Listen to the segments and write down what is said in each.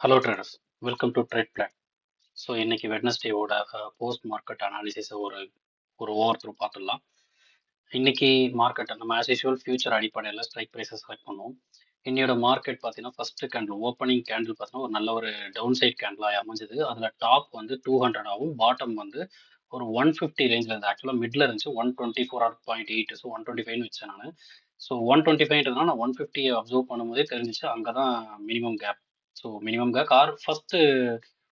Hello traders, welcome to trade plan. So இன்னைக்கு வெட்னஸ்டேவோட post market அனாலிசிஸை ஒரு ஒரு ஓவர் த்ரூ பார்த்துடலாம். இன்னைக்கு மார்க்கெட்டை நம்ம ஆஸ் யூஷுவல் ஃபியூச்சர் அடிப்படையில் ஸ்ட்ரைக் ப்ரைஸை செலக்ட் பண்ணுவோம். இன்னையோட மார்க்கெட் பார்த்தீங்கன்னா ஃபர்ஸ்ட் கேண்டில் ஓப்பனிங் கேண்டில் பார்த்தீங்கன்னா ஒரு நல்ல ஒரு டவுன் சைட் கேண்டிலாக அமைஞ்சது. அதில் டாப் வந்து 200 ஆகும், பாட்டம் வந்து ஒரு 150 ரேஞ்சில் இருந்து ஆக்சுவலாக மிடில் இருந்துச்சு 124.8. ஸோ 125 வச்சேன் நான். ஸோ 125ன்றதுனால நான் 150 அப்சர்வ் பண்ணும்போதே தெரிஞ்சிச்சு அங்கே தான் minimum gap. So minimum gap first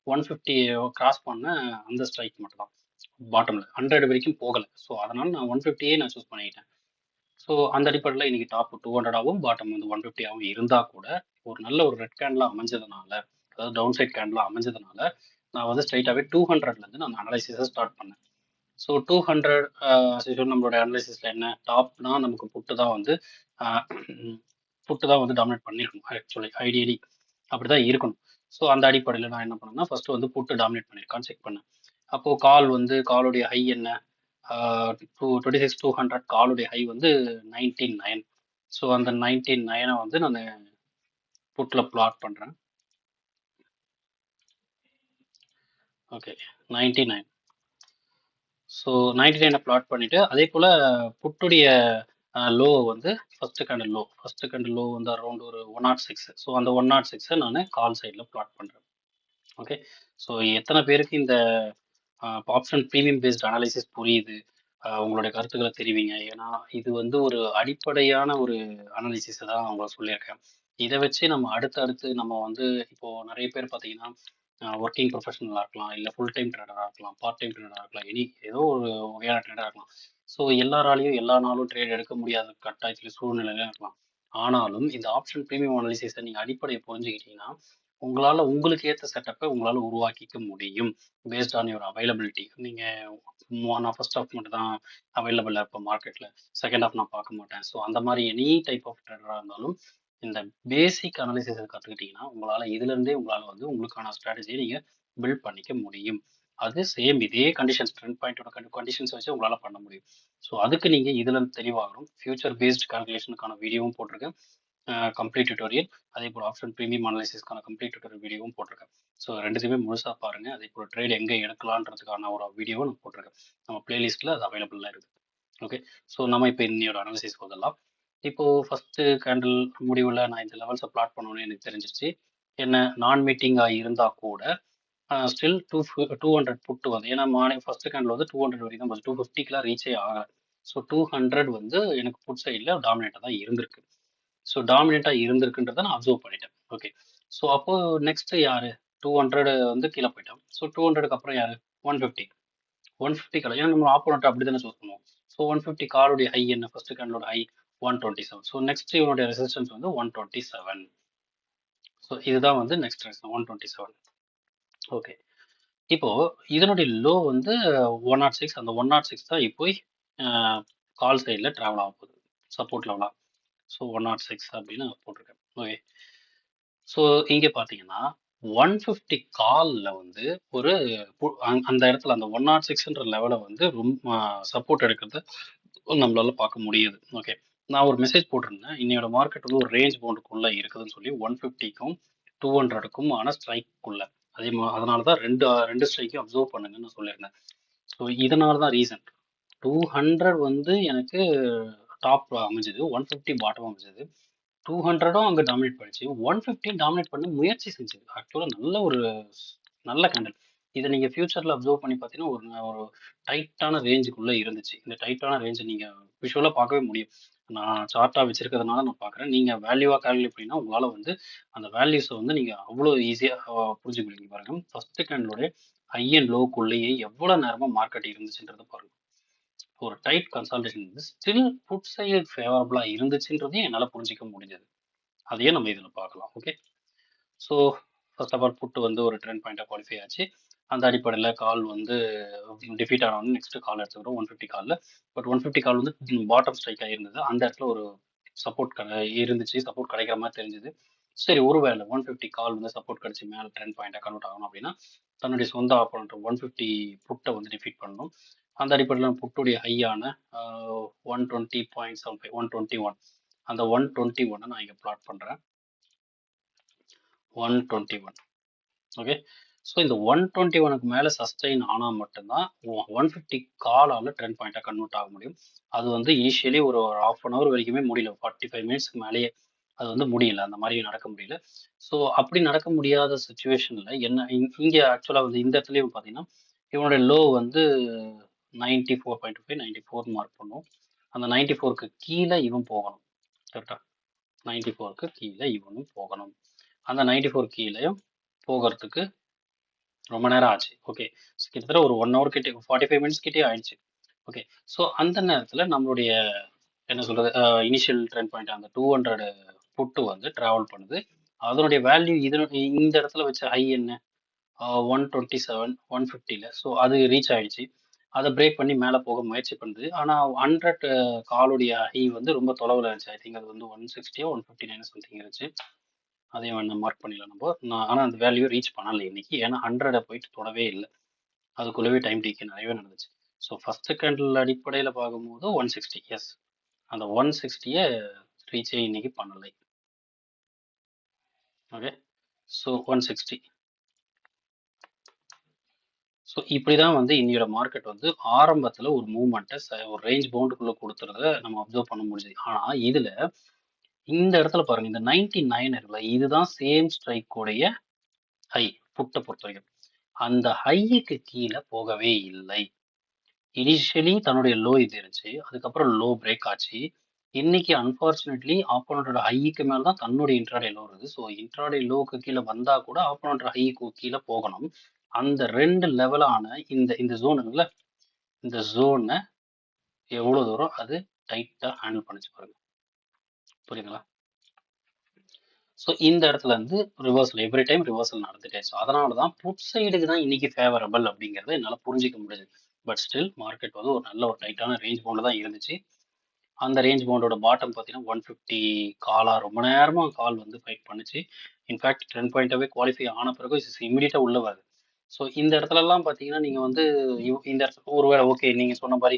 150 cross பண்ண அந்த ஸ்ட்ரைக் மட்டும் தான் பாட்டம்ல 100 வரைக்கும் போகலை. ஸோ அதனால நான் 150 நான் சூஸ் பண்ணிக்கிட்டேன். ஸோ அந்த அடிப்படையில் இன்னைக்கு டாப் 200 ஆகும், பாட்டம் வந்து 150 ஆகும் இருந்தா கூட ஒரு நல்ல ஒரு ரெட் கேண்டில் அமைஞ்சதுனால, அதாவது டவுன் சைட் கேண்டில் அமைஞ்சதுனால நான் வந்து ஸ்ட்ரைட்டாகவே 200ல இருந்து நான் அனலைசிஸை ஸ்டார்ட் பண்ணேன். ஸோ 200 நம்மளோட அனலைசிஸ்ல என்ன டாப்னா நமக்கு புட்டு தான் வந்து டாமினேட் பண்ணிருக்கணும். ஆக்சுவலி ஐடியலி அப்படிதான் இருக்கணும். ஸோ அந்த அடிப்படையில் நான் என்ன பண்ணேன்னா ஃபர்ஸ்ட் வந்து புட்டு டாமினேட் பண்ணியிருக்கான்னு செக் பண்ணேன். அப்போ காலுடைய ஹை என்ன, 26,200 காலுடைய ஹை வந்து 99. ஸோ அந்த 99 வந்து நான் புட்ல பிளாட் பண்றேன். ஓகே, 99. ஸோ 99 பிளாட் பண்ணிட்டு அதே போல புட்டுடைய லோ வந்து ஃபர்ஸ்ட் கேண்டில் லோ வந்து அரௌண்ட் ஒரு 106. ஸோ அந்த 106 நான் கால் சைடில் பிளாட் பண்றேன். ஓகே, ஸோ எத்தனை பேருக்கு இந்த ஆப்ஷன் ப்ரீமியம் பேஸ்ட் அனாலிசிஸ் புரியுது? உங்களுடைய கருத்துக்களை தெரிவிங்க. ஏன்னா இது வந்து ஒரு அடிப்படையான ஒரு அனாலிசிஸ் தான் உங்களுக்கு சொல்லியிருக்கேன். இதை வச்சு நம்ம அடுத்தடுத்து நம்ம வந்து இப்போ நிறைய பேர் பார்த்தீங்கன்னா ஒர்க்கிங் ப்ரொஃபஷனலாக இருக்கலாம், இல்லை ஃபுல் டைம் ட்ரேடராக இருக்கலாம், பார்ட் டைம் ட்ரேடராக இருக்கலாம், ஏதோ ஒரு வகையான ட்ரேடராக இருக்கலாம். ஸோ எல்லாராலையும் எல்லா நாளும் ட்ரேட் எடுக்க முடியாத கட்டாயத்தில் சூழ்நிலையில இருக்கலாம். ஆனாலும் இந்த ஆப்ஷன் ப்ரீமியம் அனாலிசிஸை நீங்கள் அடிப்படையை புரிஞ்சுக்கிட்டீங்கன்னா உங்களால் உங்களுக்கு ஏற்ற செட்டப்பை உங்களால் உருவாக்கிக்க முடியும். Based on your availability. நான் ஃபர்ஸ்ட் ஹாஃப் மட்டும் தான் அவைலபிளாக இருப்பேன் மார்க்கெட்டில், செகண்ட் ஹாஃப் நான் பார்க்க மாட்டேன். ஸோ அந்த மாதிரி எனி டைப் ஆஃப் ட்ரேடராக இருந்தாலும் இந்த பேசிக் அனாலிசிஸை கற்றுக்கிட்டிங்கன்னா உங்களால் இதுலேருந்தே உங்களால் வந்து உங்களுக்கான ஸ்ட்ராட்டஜியை நீங்கள் பில்ட் பண்ணிக்க முடியும். அது சேம் இதே கண்டிஷன்ஸ் ட்ரெண்ட் பாயிண்டோட கண்டிஷன்ஸ் வச்சு உங்களால் பண்ண முடியும். ஸோ அதுக்கு நீங்கள் இதில் தெளிவாகணும். ஃபியூச்சர் பேஸ்ட் கால்குலேஷனுக்கான வீடியோவும் போட்டிருக்கேன், கம்ப்ளீட் டியூட்டோரியல். அதே போல் ஆப்ஷன் ப்ரீமியம் அனாலிசிஸ்க்கான கம்ப்ளீட் டியூட்டோரியல் வீடியோவும் போட்டிருக்கேன். ஸோ ரெண்டுத்தையுமே முழுசாக பாருங்க. அதே போல் ட்ரேட் எங்கே எடுக்கலான்றதுக்கான ஒரு வீடியோவும் நான் போட்டிருக்கேன். நம்ம பிளேலிஸ்ட்டில் அது அவைலபிளாக இருக்குது. ஓகே, ஸோ நம்ம இப்போ இன்னையோட அனாலிசிஸ் போதெல்லாம். இப்போ ஃபர்ஸ்ட் கேண்டில் முடிவில் நான் இந்த லெவல்ஸை பிளாட் பண்ணணும்னு எனக்கு தெரிஞ்சிருச்சு. என்ன நான் மீட்டிங்காக இருந்தால் கூட ஸ்டில் 200 புட்டு வந்து, ஏன்னா மார்னிங் ஃபர்ஸ்ட் கேண்டில் வந்து 200 வரைக்கும் தான் 250க்குலாம் ரீச்சே ஆகலை. ஸோ 200 வந்து எனக்கு புட் சைடில் டாமினேட்டாக தான் இருந்திருக்கு. ஸோ டாமினேட்டாக இருந்திருக்குன்றதை நான் அப்சர்வ் பண்ணிட்டேன். ஓகே, ஸோ அப்போ நெக்ஸ்ட் யாரு 200 வந்து கீழே போயிட்டான். ஸோ 200க்கு அப்புறம் யாரு 150. 150 கால், ஏன்னா நம்ம ஆப்போனண்ட் அப்படி தானே சூஸ் பண்ணுவோம். ஸோ 150 காலுடைய ஹை என்ன, ஃபர்ஸ்ட் கேண்டலோட ஹை 127. ஸோ நெக்ஸ்ட் இவனுடைய ரெசிஸ்டன்ஸ் வந்து 127. ஸோ இதுதான் வந்து நெக்ஸ்ட் ரெசிஸ்டன்ஸ் 127. ஓகே, இப்போ இதனுடைய லோ வந்து 106. அந்த 106 தான் இப்போ கால் சைடில் ட்ராவல் ஆக போகுது சப்போர்ட் லெவலாக. ஸோ 106 அப்படின்னு போட்டிருக்கேன். ஓகே, ஸோ இங்கே பார்த்தீங்கன்னா 150 காலில் வந்து ஒரு அந்த இடத்துல அந்த 106ன்ற லெவலை வந்து ரொம்ப சப்போர்ட் எடுக்கிறது நம்மளால பார்க்க முடியுது. ஓகே, நான் ஒரு மெசேஜ் போட்டிருந்தேன், இன்னையோட மார்க்கெட் வந்து ஒரு ரேஞ்ச் பவுண்டுக்குள்ள இருக்குதுன்னு சொல்லி 150க்கும் 200க்கும் ஆன ஸ்ட்ரைக்குள்ள. அதனால தான் ரெண்டு ஸ்ட்ரைக்கையும் அப்சர்வ் பண்ணுங்கன்னு நான் சொல்லியிருந்தேன். ஸோ இதனால தான் ரீசன் 200 வந்து எனக்கு டாப் அமைஞ்சது, 150 பாட்டம் அமைஞ்சது. 200ம் அங்கே டாமினேட் பண்ணிச்சு, 150 டாமினேட் பண்ண முயற்சி செஞ்சது. ஆக்சுவலாக நல்ல கேண்டில். இதை நீங்கள் ஃபியூச்சரில் அப்சர்வ் பண்ணி பார்த்தீங்கன்னா ஒரு ஒரு டைட்டான ரேஞ்சுக்குள்ளே இருந்துச்சு. இந்த டைட்டான ரேஞ்சை நீங்கள் விஷுவலாக பார்க்கவே முடியும். நான் சார்ட்டாக வச்சிருக்கிறதுனால நான் பார்க்குறேன். நீங்கள் வேல்யூவாக கால்குலேட் பண்ணினா உங்களால் வந்து அந்த வேல்யூஸை வந்து நீங்கள் அவ்வளோ ஈஸியாக புரிஞ்சுக்கிட்டீங்க பாருங்க. ஃபர்ஸ்ட் கேண்டிலோட ஹை அண்ட் லோக்குள்ளேயே எவ்வளோ நேரமாக மார்க்கெட் இருந்துச்சுன்றதை பாருங்க. ஒரு டைட் கன்சால்டேஷன் வந்து ஸ்டில் புட் சைடு ஃபேவரபுளாக இருந்துச்சுன்றதையும் என்னால் புரிஞ்சிக்க முடிஞ்சது. அதையே நம்ம இதில் பார்க்கலாம். Okay, so first of all put வந்து ஒரு ட்ரெண்ட் பாயிண்டாக குவாலிஃபை ஆச்சு. அந்த அடிப்படையில் கால் வந்து டிஃபீட் ஆனவொன்னு நெக்ஸ்ட் கால் எடுத்துக்கிறோம் 150 காலில். பட் 150 கால் வந்து பாட்டம் ஸ்ட்ரைக் ஆகிருந்தது. அந்த இடத்துல ஒரு சப்போர்ட் இருந்துச்சு, சப்போர்ட் கிடைக்கிற மாதிரி தெரிஞ்சுது. சரி, ஒருவேளை 150 கால் வந்து சப்போர்ட் கிடைச்சி மேலே ட்ரெண்ட் பாயிண்டாக கன்வெர்ட் ஆகணும் அப்படின்னா தன்னுடைய சொந்த ஆப்போனண்ட் 150 புட்டை வந்து டிஃபீட் பண்ணணும். அந்த அடிப்படையில் புட்டுடைய ஹையான 120.75 121, அந்த 121 நான் இங்கே பிளாட் பண்ணுறேன். 121 ஓகே. ஸோ இந்த 121க்கு மேலே சஸ்டெயின் ஆனால் மட்டும்தான் 150 காலால் ட்ரெண்ட் பாயிண்ட்டாக கன்வெர்ட் ஆக முடியும். அது வந்து இனிஷியலி ஒரு ½ அன் ஹவர் வரைக்குமே முடியல. 45 மினிட்ஸ்க்கு மேலேயே அது வந்து முடியல. அந்த மாதிரி நடக்க முடியல. ஸோ அப்படி நடக்க முடியாத சுச்சுவேஷனில் என்ன இங்கே ஆக்சுவலாக வந்து இந்த இடத்துலையும் பார்த்தீங்கன்னா இவனுடைய லோ வந்து 94.5 94 மார்க் பண்ணும். அந்த 94க்கு கீழே இவன் போகணும். கரெக்டாக 94க்கு கீழே இவனும் போகணும். அந்த 94 கீழேயும் போகிறதுக்கு ரொம்ப நேரம் ஆச்சு. ஓகே. கிட்டத்தட்ட ஒரு 1 ஹவர் கிட்டே 45 மினிட்ஸ் கிட்டே ஆயிடுச்சு. ஓகே. ஸோ அந்த நேரத்தில் நம்மளுடைய என்ன சொல்றது இனிஷியல் ட்ரெண்ட் பாயிண்ட் அந்த 200 புட்டு வந்து டிராவல் பண்ணுது. அதனுடைய வேல்யூ இந்த இடத்துல வச்ச ஹை என்ன 127 150ல. ஸோ அது ரீச் ஆயிடுச்சு. அதை பிரேக் பண்ணி மேலே போக முயற்சி பண்ணுது. ஆனால் 100 காலுடைய ஹை வந்து ரொம்ப தொலைவில் இருந்துச்சு. ஐ திங்க் அது வந்து 160 159 சம்திங் இருந்துச்சு. அதையும் வேணா மார்க் பண்ணிடலாம் நம்ம. ஆனால் அந்த வேல்யூ ரீச் பண்ணலை இன்னைக்கு. ஏன்னா 100 போயிட்டு தொடவே இல்லை. அதுக்குள்ளவே டைம் டீக்கே நிறையவே நடந்துச்சு. ஸோ ஃபர்ஸ்ட் கேண்டில் அடிப்படையில் பார்க்கும்போது 160 எஸ். அந்த 160 ரீச்சே இன்னைக்கு பண்ணலை. ஓகே. ஸோ 160. ஸோ இப்படி தான் வந்து இன்னையோட மார்க்கெட் வந்து ஆரம்பத்தில் ஒரு மூவ்மெண்ட்டை ஒரு ரேஞ்ச் பவுண்டுக்குள்ளே கொடுத்துறத நம்ம அப்சர்வ் பண்ண முடியுது. ஆனால் இதில் இந்த இடத்துல பாருங்க இந்த 99 இருக்குல்ல, இதுதான் சேம் ஸ்ட்ரைக் உடைய ஹை புட்டை பொறுத்த வரைக்கும். அந்த ஹைக்கு கீழே போகவே இல்லை. இனிஷியலி தன்னுடைய லோ இது இருந்துச்சு. அதுக்கப்புறம் லோ பிரேக் ஆச்சு. இன்னைக்கு அன்பார்ச்சுனேட்லி ஆப்போனண்டோட ஹைக்கு மேல தான் தன்னுடைய இன்ட்ராடே லோ இருக்குது. ஸோ இன்ட்ராடே லோக்கு கீழே வந்தா கூட ஆப்போனண்டோட ஹைக்கு கீழே போகணும். அந்த 2 லெவலான இந்த இந்த ஜோன் இருக்குல்ல, இந்த ஜோனை எவ்வளவு தூரம் அது டைட்டா ஹேண்டில் பண்ணிச்சு பாருங்க. புரியுதுங்களா? ஸோ இந்த இடத்துல இருந்து ரிவர்சல் எவ்ரி டைம் ரிவர்சல் நடந்துட்டே. ஸோ அதனால தான் புட் சைடுக்கு தான் இன்னைக்கு ஃபேவரபிள் அப்படிங்கிறத என்னால் புரிஞ்சிக்க முடியுது. பட் ஸ்டில் மார்க்கெட் வந்து ஒரு நல்ல ஒரு டைட்டான ரேஞ்ச் பவுண்டில் தான் இருந்துச்சு. அந்த ரேஞ்ச் பவுண்டோட பாட்டம் பார்த்தீங்கன்னா 150 காலாக ரொம்ப நேரமாக கால் வந்து ஃபைட் பண்ணுச்சு. இன்ஃபேக்ட் 10 பாயிண்டாகவே குவாலிஃபை ஆன பிறகு இமீடியட்டாக உள்ள வருது. ஸோ இந்த இடத்துலலாம் பார்த்தீங்கன்னா நீங்கள் வந்து இந்த இடத்துல ஒருவேளை ஓகே நீங்கள் சொன்ன மாதிரி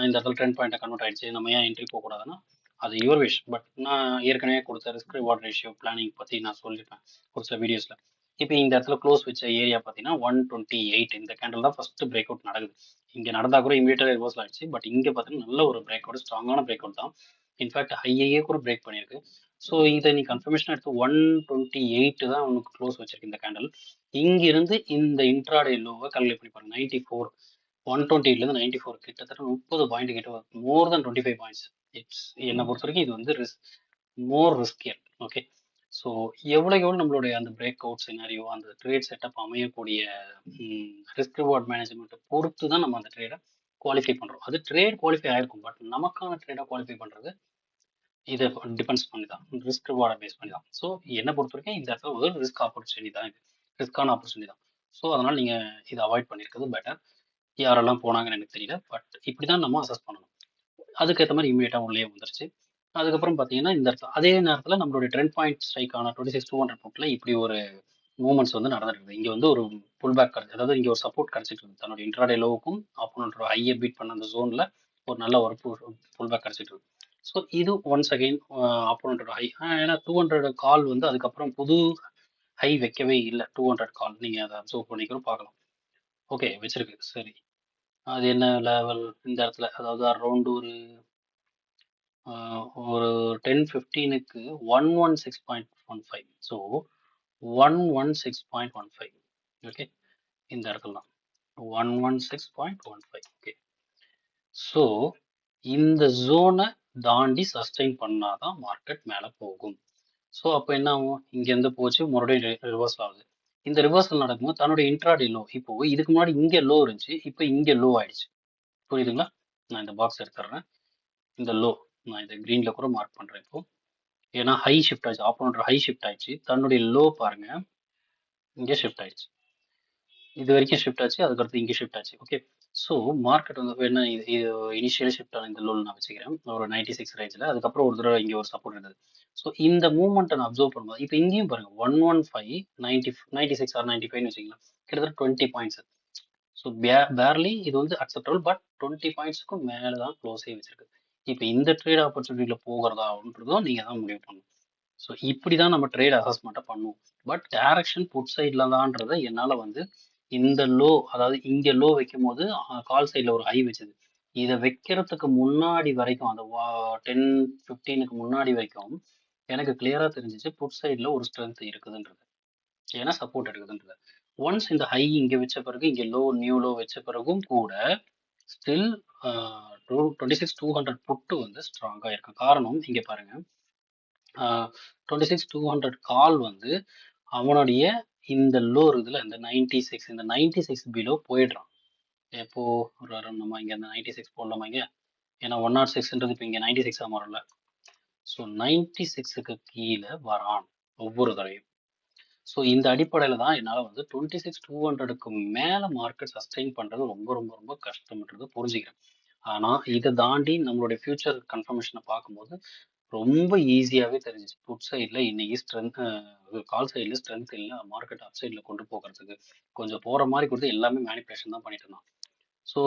இந்த இடத்துல 10 பாயிண்ட்டை கன்வெர்ட் ஆயிடுச்சு, நம்ம ஏன் என்ட்ரி போகக்கூடாதுன்னா அது யுவர் விஷ். பட் நான் ஏற்கனவே கொடுத்த ரிஸ்க் ரிவார்ட் ரேஷியோ பிளானிங் பற்றி நான் சொல்லியிருப்பேன் ஒரு சில வீடியோஸில். இப்போ இந்த இடத்துல க்ளோஸ் வச்ச ஏரியா பார்த்தீங்கன்னா 128. இந்த கேண்டில் தான் ஃபர்ஸ்ட் பிரேக் அவுட் நடக்குது. இங்கே நடந்தால் கூட இமீடியட்டாக ரிவர்சல் ஆயிடுச்சு. பட் இங்கே பார்த்தீங்கன்னா நல்ல ஒரு பிரேக் அவுட், ஸ்ட்ராங்கான பிரேக் அவுட் தான். இன்ஃபேக்ட் ஹையே கூட பிரேக் பண்ணியிருக்கு. ஸோ இதை நீ கன்ஃபர்மேஷன் எடுத்து 128 தான் உனக்கு க்ளோஸ் வச்சிருக்கு இந்த கேண்டில். இங்கிருந்து இந்த இன்ட்ராடே லோவை கால்குலேட் பண்ணி பாருங்க. 94 128லேருந்து 94 கிட்டத்தட்ட 30 பாயிண்ட் கிட்ட வரும். மோர் தென் 25 பாயிண்ட்ஸ். இட்ஸ் என்னை பொறுத்த வரைக்கும் இது வந்து மோர் ரிஸ்கியர். ஓகே. ஸோ எவ்வளோக்கு எவ்வளோ நம்மளுடைய அந்த பிரேக் அவுட் சினாரியோ அந்த ட்ரேட் செட்டப் அமையக்கூடிய ரிஸ்க் ரிவார்ட் மேனேஜ்மெண்ட்டை பொறுத்து தான் நம்ம அந்த ட்ரேடை குவாலிஃபை பண்ணுறோம். அது ட்ரேட் குவாலிஃபை ஆயிருக்கும். பட் நமக்கான ட்ரேடை குவாலிஃபை பண்ணுறது இதை டிபெண்ட்ஸ் பண்ணி தான், ரிஸ்க் ரிவார்டை பேஸ் பண்ணி தான். ஸோ என்னை பொறுத்த வரைக்கும் இந்த இடத்துல ஒரு ரிஸ்க் ஆப்பர்ச்சுனிட்டி தான், இது ரிஸ்கான ஆப்பர்ச்சுனிட்டி தான். ஸோ அதனால் நீங்கள் இதை அவாய்ட் பண்ணியிருக்கிறது பெட்டர். யாரெல்லாம் போனாங்கன்னு எனக்கு தெரியல. பட் இப்படி தான் நம்ம அசஸ் பண்ணணும். அதுக்கேற்ற மாதிரி இமீடியட்டாக உள்ளே வந்துருச்சு. அதுக்கப்புறம் பார்த்தீங்கன்னா இந்த இடத்துல அதே நேரத்தில் நம்மளுடைய ட்ரெண்ட் பாயிண்ட் ஸ்ட்ரைக்கான 26,200 புட்டில் இப்படி ஒரு மூவ்மெண்ட்ஸ் வந்து நடந்துருக்குது. இங்கே வந்து ஒரு புல் பேக் கிடைச்சி, அதாவது இங்கே ஒரு சப்போர்ட் கிடைச்சிட்டு இருக்குது. தன்னுடைய இன்ட்ராடே லோவுக்கும் ஆப்போனண்டோட ஹையை பீட் பண்ண அந்த ஜோனில் ஒரு நல்ல ஒரு புல் பேக் கிடைச்சிட்டு இருக்கு. ஸோ இது ஒன்ஸ் அகெயின் ஆப்போனண்டோட ஹை. ஏன்னா 200 கால் வந்து அதுக்கப்புறம் புது ஹை வைக்கவே இல்லை. 200 கால் நீங்கள் அதை அப்சர்வ் பண்ணிக்கிறோம் பார்க்கலாம். ஓகே வச்சிருக்கு. சரி, அது என்ன லெவல் இந்த இடத்துல, அதாவது அரௌண்ட் ஒரு 10-15க்கு 116.15. ஸோ 116.15. ஓகே. இந்த இடத்துல தான் 116.15. ஓகே. ஸோ இந்த ஜோனை தாண்டி சஸ்டெயின் பண்ணாதான் மார்க்கெட் மேலே போகும். ஸோ அப்போ என்ன ஆகும், இங்கேருந்து போச்சு மறுபடியும் ரிவர்சல் ஆகுது. இந்த ரிவர்சல் நடக்கும்போது தன்னுடைய இன்ட்ராடே லோ, இப்போ இதுக்கு முன்னாடி இங்கே லோ இருந்துச்சு, இப்போ இங்கே லோ ஆயிடுச்சு. புரியுதுங்களா? நான் இந்த பாக்ஸ் எடுத்துடுறேன். இந்த லோ நான் இதை க்ரீனில் கூட மார்க் பண்ணுறேன் இப்போ. ஏன்னா ஹை ஷிஃப்ட் ஆயிடுச்சு, ஆப்போனண்ட் ஹை ஷிஃப்ட் ஆயிடுச்சு. தன்னுடைய லோ பாருங்க இங்கே ஷிஃப்ட் ஆயிடுச்சு. இது வரைக்கும் ஷிஃப்ட் ஆச்சு, அதுக்கடுத்து இங்கே ஷிஃப்ட் ஆச்சு. ஓகே. ஸோ மார்க்கெட் வந்து என்ன இது இனிஷியலி ஷிஃப்ட் ஆன இந்த லோல் நான் வச்சுக்கிறேன் ஒரு 96 ரேஞ்சில். அதுக்கப்புறம் ஒரு தடவை இங்கே ஒரு சப்போர்ட் இருந்தது. ஸோ இந்த மூவ்மெண்ட்டை நான் அப்சர்வ் பண்ணும்போது இப்போ இங்கேயும் பாருங்க 115 96 ஆர் 95 வச்சுக்கலாம். கிட்டத்தட்ட 20 பாயிண்ட்ஸ். ஸோ பேர்லி இது வந்து அக்செப்டபிள். பட் 20 பாயிண்ட்ஸுக்கும் மேலே தான் க்ளோஸே வச்சிருக்கு. இப்போ இந்த ட்ரேட் ஆப்பர்ச்சுனிட்டியில் போகிறதான்றதும் நீங்கள் தான் முடிவு பண்ணணும். ஸோ இப்படி தான் நம்ம ட்ரேட் அசஸ்மெண்ட்டை பண்ணுவோம். பட் டைரக்ஷன் புட் சைடில் தான்றதை என்னால் வந்து இந்த லோ, அதாவது இங்கே லோ வைக்கும் போது கால் சைடில் ஒரு ஹை வச்சுது, இதை வைக்கிறதுக்கு முன்னாடி வரைக்கும் அந்த 10-15க்கு முன்னாடி வரைக்கும் எனக்கு கிளியராக தெரிஞ்சிச்சு புட் சைடில் ஒரு ஸ்ட்ரென்த் இருக்குதுன்றது, ஏன்னா சப்போர்ட் எடுக்குதுன்றது. ஒன்ஸ் இந்த ஹை இங்கே வச்ச பிறகு இங்கே லோ நியூ லோ வச்ச பிறகும் கூட ஸ்டில் 26,200 புட்டு வந்து ஸ்ட்ராங்காக இருக்கு. காரணம் இங்கே பாருங்க, 26,200 கால் வந்து அவனுடைய இந்த லோ இருக்குதுல, இந்த 96, இந்த 96 பிலோ போயிடுறான். எப்போ நம்ம இங்கே இந்த 96 போடலாமா இங்கே, ஏன்னா 106ன்றது இப்போ இங்கே 96 மாறும்ல. ஸோ 96க்கு கீழே வரான் ஒவ்வொரு தடவையும். ஸோ இந்த அடிப்படையில் தான் என்னால் வந்து 26,200க்கு மேலே மார்க்கெட் சஸ்டெயின் பண்ணுறது ரொம்ப ரொம்ப ரொம்ப கஷ்டம்ன்றது புரிஞ்சுக்கிறேன். ஆனால் இதை தாண்டி நம்மளுடைய ஃபியூச்சர் கன்ஃபர்மேஷனை பார்க்கும்போது ரொம்ப ஈஸியாகவே தெரிஞ்சிச்சு புட் சைடில் இன்னைக்கு ஸ்ட்ரென்த், கால் சைடில் ஸ்ட்ரென்த் இல்லை, மார்க்கெட் அப் சைடில் கொண்டு போகிறதுக்கு கொஞ்சம் போகிற மாதிரி கொடுத்து எல்லாமே மேனிப்புலேஷன் தான் பண்ணிட்டு இருந்தான். ஸோ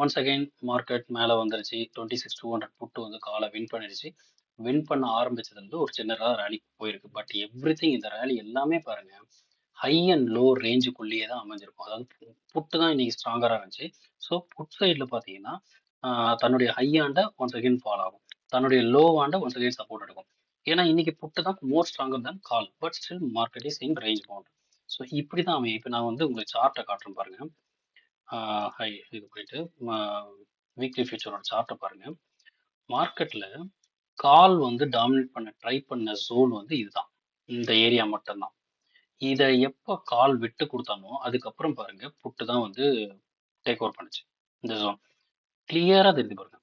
ஒன்ஸ் அகைன் மார்க்கெட் மேலே வந்துருச்சு, 26,200 புட்டு வந்து காலை வின் பண்ணிடுச்சு. வின் பண்ண ஆரம்பிச்சதுலேருந்து ஒரு சின்னதாக ரேலி போயிருக்கு. பட் எவ்ரி திங், இந்த ரேலி எல்லாமே பாருங்க ஹை அண்ட் லோ ரேஞ்சுக்குள்ளேயே தான் அமைஞ்சிருக்கும். அதாவது புட்டு தான் இன்னைக்கு ஸ்ட்ராங்கராக இருந்துச்சு. ஸோ புட் சைடில் பார்த்தீங்கன்னா தன்னுடைய ஹையாண்ட ஒன்ஸ் அகைன் ஃபால் ஆகும், தன்னுடைய லோவாண்ட ஒன்ஸ் அகைன் சப்போர்ட் எடுக்கும். ஏன்னா இன்னைக்கு புட்டு தான் மோர் ஸ்ட்ராங்கர் தான் call, but still market is in range bound. So இப்படி தான் அமையும். இப்போ நான் வந்து உங்களுக்கு சார்ட்டை காட்டுறேன் பாருங்க. ஹை இது போயிட்டு வீக்லி ஃபியூச்சரோட சார்ட்டை பாருங்க. மார்க்கெட்ல கால் வந்து டாமினேட் பண்ண ட்ரை பண்ண ஜோன் வந்து இதுதான், இந்த ஏரியா மட்டும்தான். இதை எப்போ கால் விட்டு கொடுத்தானோ அதுக்கப்புறம் பாருங்க புட்டு தான் வந்து டேக் ஓவர் பண்ணுச்சு இந்த ஜோன். கிளியராக தெரிஞ்சு பாருங்க.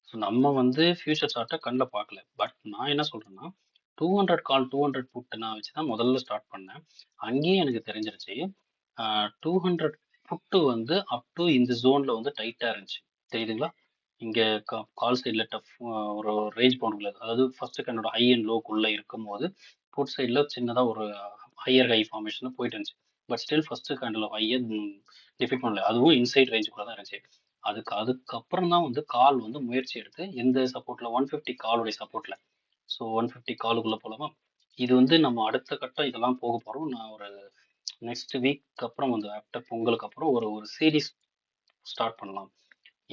ஸோ நம்ம வந்து ஃபியூச்சர் சார்ட்டை கண்ணில் பார்க்கல, பட் நான் என்ன சொல்றேன்னா 200 கால் 200 புட்டு நான் வச்சு தான் முதல்ல ஸ்டார்ட் பண்ணேன். அங்கேயே எனக்கு தெரிஞ்சிருச்சு 200 புட்டு வந்து அப் டு இந்த ஜோனில் வந்து டைட்டாக இருந்துச்சு, தெரியுதுங்களா? இங்கே கால் சைடில் டஃப் ஒரு ரேஞ்ச் பவுண்டுக்குள்ள, அதாவது ஃபர்ஸ்ட் கண்ணோட ஹை அண்ட் லோக்குள்ளே இருக்கும் போது புட் சைடில் சின்னதாக ஒரு ஹையர் ஹை ஃபார்மேஷனில் போயிட்டு இருந்துச்சு. பட் ஸ்டில் ஃபர்ஸ்ட் கேண்டில் ஹையை டிஃபைட் பண்ணல, அதுவும் இன்சைட் ரேஞ்சுக்குள்ள தான் இருந்துச்சு. அதுக்கப்புறம் தான் வந்து கால் வந்து முயற்சி எடுத்து எந்த சப்போர்ட்ல 150 காலுடைய சப்போர்ட்ல. ஸோ 150 காலுக்குள்ள போலாமா? இது வந்து நம்ம அடுத்த கட்டம் இதெல்லாம் போக போறோம். நான் ஒரு நெக்ஸ்ட் வீக் அப்புறம் வந்து ஆஃப்டர் பொங்கலுக்கு அப்புறம் ஒரு ஒரு சீரீஸ் ஸ்டார்ட் பண்ணலாம்.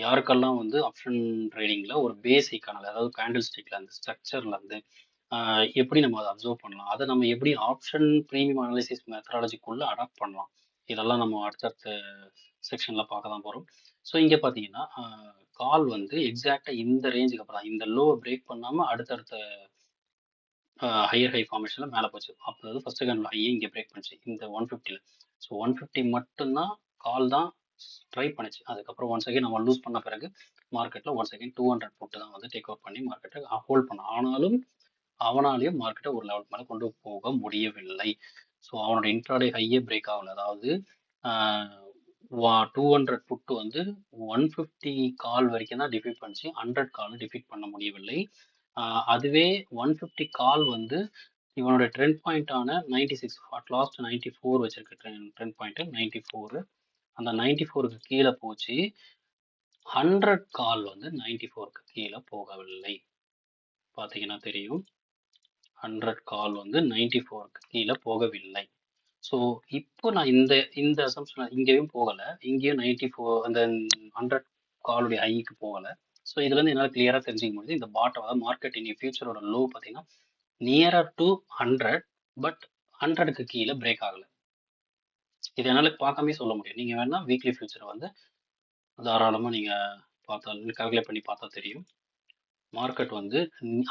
யாருக்கெல்லாம் வந்து ஆப்ஷன் ட்ரேடிங்ல ஒரு பேசிக்கான, அதாவது கேண்டில் ஸ்டிக்ல இருந்து ஸ்ட்ரக்சர்ல இருந்து எப்படி நம்ம அதை அப்சர்வ் பண்ணலாம், அதை நம்ம எப்படி ஆப்ஷன் ப்ரீமியம் அனாலிசிஸ் மெத்தடாலஜிக்குள்ள அடாப்ட் பண்ணலாம், இதெல்லாம் நம்ம அடுத்தடுத்த செக்ஷன்ல பார்க்க தான் போறோம். ஸோ இங்க பாத்தீங்கன்னா கால் வந்து எக்ஸாக்டா இந்த ரேஞ்சுக்கு அப்புறம் இந்த லோவை பிரேக் பண்ணாம அடுத்தடுத்த ஹையர் ஹை ஃபார்மேஷன்ல மேலே போச்சு. அப்போ ஃபர்ஸ்ட் கேண்டில் ஹையை இங்கே பிரேக் பண்ணுச்சு இந்த 150ல. ஸோ 150 மட்டும்தான் கால் தான் ட்ரை பண்ணுச்சு. அதுக்கப்புறம் ஒன்ஸ் அகைன் நம்ம லூஸ் பண்ண பிறகு மார்க்கெட்டில் ஒன்ஸ் அகைன் 200 போட்டு தான் வந்து டேக் ஓவர் பண்ணி மார்க்கெட்டை ஹோல்ட் பண்ண. ஆனாலும் அவனாலையும் மார்க்கெட்டை ஒரு லெவலுக்கு மேலே கொண்டு போக முடியவில்லை. ஸோ அவனோட இன்ட்ராடே ஹையே பிரேக் ஆகல. அதாவது 200 புட்டு வந்து 150 கால் வரைக்கும் தான் டிஃபீட் பண்ணிச்சு, 100 கால் டிஃபீட் பண்ண முடியவில்லை. அதுவே 150 கால் வந்து இவனோட ட்ரெண்ட் பாயிண்டான 96, அட் லாஸ்ட் 94 வச்சிருக்க ட்ரெண்ட் பாயிண்ட் 94, அந்த 94க்கு கீழே போச்சு. 100 கால் வந்து 94க்கு கீழே போகவில்லை. பார்த்தீங்கன்னா தெரியும், 100 கால் வந்து 94க்கு கீழே போகவில்லை. ஸோ இப்போ நான் இந்த இந்த அசம்ஷன் இங்கேயும் போகலை, இங்கேயும் 94 அந்த 100 காலுடைய ஹைக்கு போகலை. ஸோ இதுலேருந்து என்னால் கிளியராக தெரிஞ்சுக்க முடியுது இந்த பாட்டம், அதாவது மார்க்கெட் இனி ஃபியூச்சரோட லோ பார்த்தீங்கன்னா நியரர் டு 100, பட் 100க்கு கீழே பிரேக் ஆகலை. இது என்னால் பார்க்காமே சொல்ல முடியும். நீங்கள் வேணால் வீக்லி ஃபியூச்சர் வந்து தாராளமாக நீங்கள் பார்த்தா, கால்குலேட் பண்ணி பார்த்தா தெரியும். மார்க்கெட் வந்து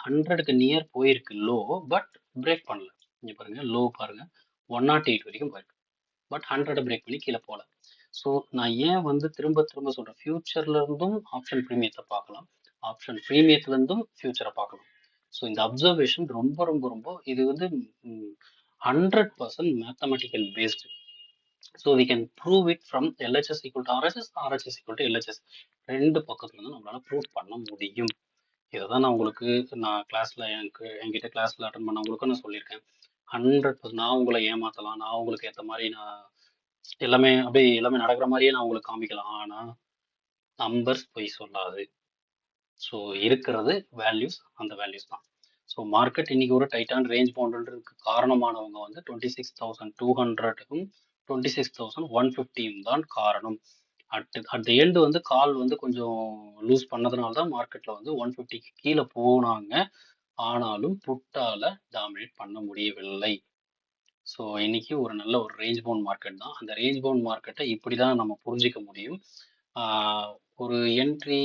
100க்கு நியர் போயிருக்கு லோ, பட் பிரேக் பண்ணல. இங்கே பாருங்க, லோ பாருங்க 108 வரைக்கும் போயிருக்கு, பட் 100 பிரேக் பண்ணி கீழே போகல. ஸோ நான் ஏன் வந்து திரும்ப திரும்ப சொல்கிறேன், ஃபியூச்சர்ல இருந்தும் ஆப்ஷன் ப்ரீமியத்தை பார்க்கலாம், ஆப்ஷன் ப்ரீமியத்துல இருந்தும் ஃபியூச்சரை பார்க்கலாம். ஸோ இந்த அப்சர்வேஷன் ரொம்ப ரொம்ப ரொம்ப இது வந்து 100% mathematical based. So we can prove it from LHS equal to RHS, RHS equal to LHS, ரெண்டு பக்கத்துல இருந்து நம்மளால ப்ரூவ் பண்ண முடியும். இதை தான் நான் உங்களுக்கு நான் கிளாஸ்ல என்கிட்ட கிளாஸ்ல அட்டன் பண்ணவங்களுக்கும் நான் சொல்லியிருக்கேன். 100% நான் உங்களை ஏமாத்தலாம், நான் உங்களுக்கு ஏற்ற மாதிரி நான் எல்லாமே அப்படியே எல்லாமே நடக்கிற மாதிரியே நான் உங்களுக்கு காமிக்கலாம், ஆனா நம்பர்ஸ் போய் சொல்லாது. ஸோ இருக்கிறது வேல்யூஸ், அந்த வேல்யூஸ் தான். ஸோ மார்க்கெட் இன்னைக்கு ஒரு டைட்டான ரேஞ்ச் பவுண்டன்றதுக்கு காரணமானவங்க வந்து 26,200க்கும் 26,150 தான் காரணம். அட் த எண்ட் வந்து கால் வந்து கொஞ்சம் லூஸ் பண்ணதுனால தான் மார்க்கெட்ல வந்து 150க்கு கீழே போனாங்க. ஆனாலும் புட்டால டாமினேட் பண்ண முடியவில்லை. ஸோ இன்னைக்கு ஒரு நல்ல ஒரு ரேஞ்ச் பவுண்ட் மார்க்கெட் தான். அந்த ரேஞ்ச் பவுண்ட் மார்க்கெட்டை இப்படி தான் நம்ம புரிஞ்சிக்க முடியும். ஒரு என்ட்ரி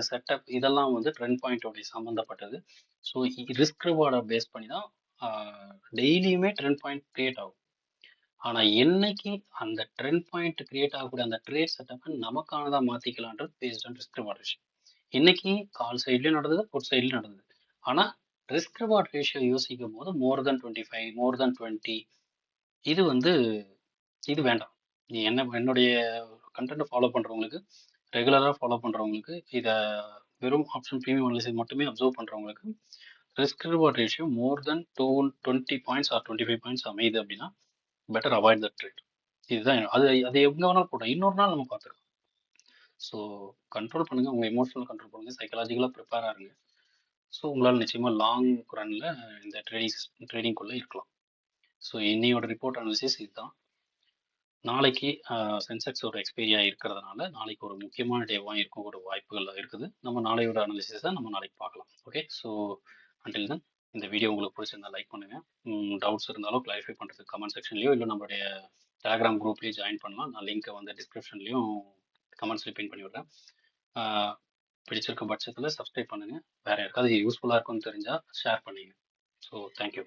செட்டப் இதெல்லாம் வந்து ட்ரெண்ட் பாயிண்டோடைய சம்மந்தப்பட்டது. ஸோ ரிஸ்க் ரிவார்டை பேஸ் பண்ணி தான் டெய்லியுமே ட்ரெண்ட் பாயிண்ட் கிரியேட் ஆகும். ஆனால் என்னைக்கு அந்த ட்ரெண்ட் பாயிண்ட் கிரியேட் ஆகக்கூடிய அந்த ட்ரேட் செட்டப்பை நமக்கானதாக மாற்றிக்கலான்றது based on risk reward ratio. இன்னைக்கு கால் சைட்லேயும் நடந்தது, புட் சைட்லேயும் நடந்தது. ஆனால் ரிஸ்க் ரிவார்ட் ரேஷியோ யோசிக்கும் போது மோர் தென் 25, மோர் தென் 20 இது வந்து இது வேண்டாம். நீ என்னுடைய கண்டென்ட்டை ஃபாலோ பண்ணுறவங்களுக்கு, ரெகுலராக ஃபாலோ பண்ணுறவங்களுக்கு, இதை வெறும் ஆப்ஷன் ப்ரீமியம் அனாலிசிஸ் மட்டுமே அப்சர்வ் பண்ணுறவங்களுக்கு ரிஸ்க் ரிவார்ட் ரேஷியோ மோர் தென் 20 பாயிண்ட்ஸ் ஆர் 25 பாயிண்ட்ஸ் அமையுது அப்படின்னா பெட்டர் அவாய்ட் த ட்ரேட். இதுதான் அது அது எங்கே வேணாலும் போட்டோம். இன்னொரு நாள் நம்ம பார்த்துக்கலாம். ஸோ கண்ட்ரோல் பண்ணுங்கள், உங்கள் எமோஷனல் கண்ட்ரோல் பண்ணுங்கள், சைக்கலாஜிக்கலாக ப்ரிப்பேராக இருங்க. ஸோ உங்களால் நிச்சயமாக லாங் ரனில் இந்த ட்ரேடிங்குள்ளே இருக்கலாம். ஸோ இன்னையோட ரிப்போர்ட் அனாலிசிஸ் இதுதான். நாளைக்கு சென்செக்ஸ் ஒரு எக்ஸ்பைரியாக இருக்கிறதுனால நாளைக்கு ஒரு முக்கியமான டேவாக இருக்கக்கூடிய வாய்ப்புகள் இருக்குது. நம்ம நாளையோட அனாலிசிஸை நம்ம நாளைக்கு பார்க்கலாம். ஓகே, ஸோ அண்டில் தென் இந்த வீடியோ உங்களுக்கு பிடிச்சிருந்தா லைக் பண்ணுங்கள். டவுட்ஸ் இருந்தாலும் கிளாரிஃபை பண்ணுறதுக்கு கமெண்ட் செக்ஷன்லையோ இல்லை நம்மளுடைய டெலகிராம் குரூப்லேயும் ஜாயின் பண்ணலாம். நான் லிங்க்கை வந்து டிஸ்கிரிப்ஷன்லையும் கமெண்ட்ஸ்லையும் பின் பண்ணி விடுறேன். பிடிச்சிருக்க பட்சத்தில் சப்ஸ்கிரைப் பண்ணுங்கள். வேறு யாருக்காவது யூஸ்ஃபுல்லாக இருக்கும்னு தெரிஞ்சால் ஷேர் பண்ணுங்கள். So thank you.